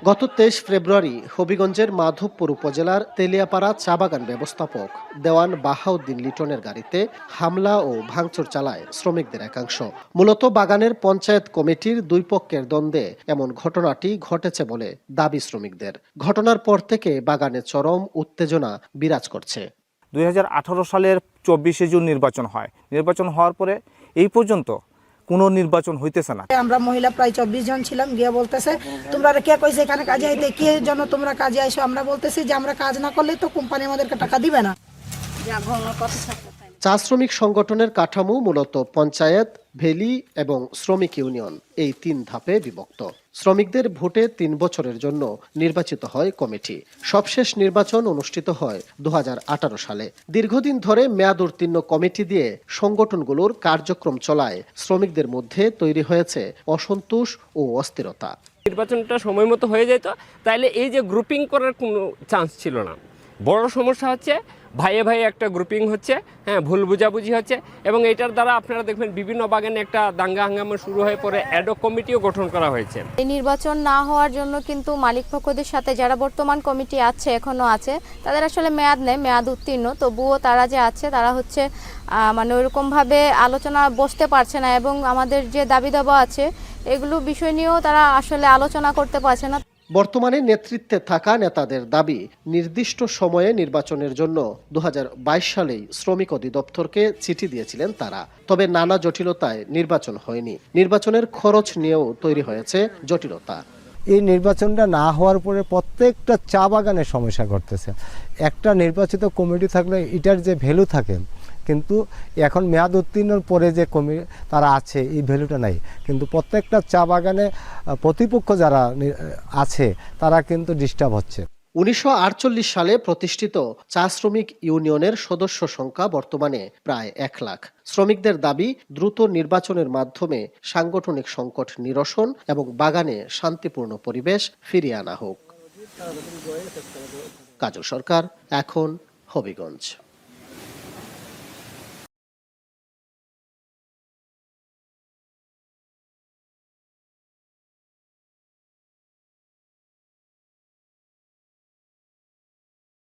গত 23 ফেব্রুয়ারি হবিগঞ্জের মাধবপুর উপজেলার তেলিয়াপাড়া চা বাগান ব্যবস্থাপক দেওয়ান বাহাউদ্দিন লিটনের গাড়িতে হামলা ও ভাঙচুর চালায় শ্রমিকদের একাংশ। মূলত বাগানের পঞ্চায়েত কমিটির দুই পক্ষের দ্বন্দ্বে এমন ঘটনাটি ঘটেছে বলে দাবি শ্রমিকদের। ঘটনার পর থেকে বাগানে চরম উত্তেজনা বিরাজ করছে। 2018 সালের 24শে জুন নির্বাচন হয়। নির্বাচন হওয়ার পরে এই পর্যন্ত কোনো নির্বাচন হইতেছে না। আমরা মহিলা প্রায় 24 জন ছিলাম, গিয়ে বলতেছে তোমরা কে কইছে এখানে কাজে আইতে, কে জন্য তোমরা কাজে আইসো? আমরা বলতেছি যে আমরা কাজ না করলে তো কোম্পানি আমাদেরকে টাকা দিবে না। চা শ্রমিক সংগঠনের কাঠামো মূলত পঞ্চায়েত, ভেলি এবং শ্রমিক ইউনিয়ন এই 3 ধাপে বিভক্ত। শ্রমিকদের ভোটে 3 বছরের জন্য নির্বাচিত হয় কমিটি। সবশেষ নির্বাচন অনুষ্ঠিত হয় 2018 সালে। দীর্ঘদিন ধরে মেয়াদ উত্তীর্ণ কমিটি দিয়ে সংগঠনগুলোর কার্যক্রম চলায় শ্রমিকদের মধ্যে তৈরি হয়েছে অসন্তোষ ও অস্থিরতা। নির্বাচনটা সময় মতো হয়ে যেত, তাইলে এই যে গ্রুপিং করার কোনো চান্স ছিল না। বড় সমস্যা হচ্ছে ভাইয়ে ভাইয়ে একটা গ্রুপিং হচ্ছে, ভুল বুঝাবুঝি হচ্ছে, এবং এটার দ্বারা আপনারা দেখবেন বিভিন্ন বাগানে একটা দাঙ্গা হাঙ্গামা শুরু হয়ে পরে অ্যাডহক কমিটিও গঠন করা হয়েছে। এই নির্বাচন না হওয়ার জন্য কিন্তু মালিক পক্ষদের সাথে যারা বর্তমান কমিটি আছে, এখনো আছে, তাদের আসলে মেয়াদ নেই, মেয়াদ উত্তীর্ণ, তবুও তারা যে আছে তারা হচ্ছে মানে ওইরকমভাবে আলোচনা বসতে পারছে না, এবং আমাদের যে দাবি দাবা আছে এগুলো বিষয় নিয়েও তারা আসলে আলোচনা করতে পারছে না। বর্তমানে নেতৃত্বে থাকা নেতাদের দাবি, নির্দিষ্ট সময়ে নির্বাচনের জন্য 2022 সালেই শ্রমিক অধিদপ্তরকে চিঠি দিয়েছিলেন তারা। তবে নানা জটিলতায় নির্বাচন হয়নি। নির্বাচনের খরচ নিয়েও তৈরি হয়েছে জটিলতা। এই নির্বাচনটা না হওয়ার পরে প্রত্যেকটা চা বাগানের সমস্যা ঘটতেছে। একটা নির্বাচিত কমিটি থাকলে এটার যে ভ্যালু থাকে, কিন্তু এখন মেয়াদ উত্তীর্ণের পরে যে তারা আছে এই ভ্যালুটা নাই। কিন্তু প্রত্যেকটা চা বাগানে প্রতিপক্ষ যারা আছে তারা কিন্তু ডিস্টার্ব হচ্ছে। 1948 সালে প্রতিষ্ঠিত চা শ্রমিক ইউনিয়নের সদস্য সংখ্যা বর্তমানে প্রায় 1 লাখ। শ্রমিকদের দাবি, দ্রুত নির্বাচনের মাধ্যমে সাংগঠনিক সংকট নিরসন এবং বাগানে শান্তিপূর্ণ পরিবেশ ফিরিয়ে আনা হোক। কাজল সরকার, এখন হবিগঞ্জ।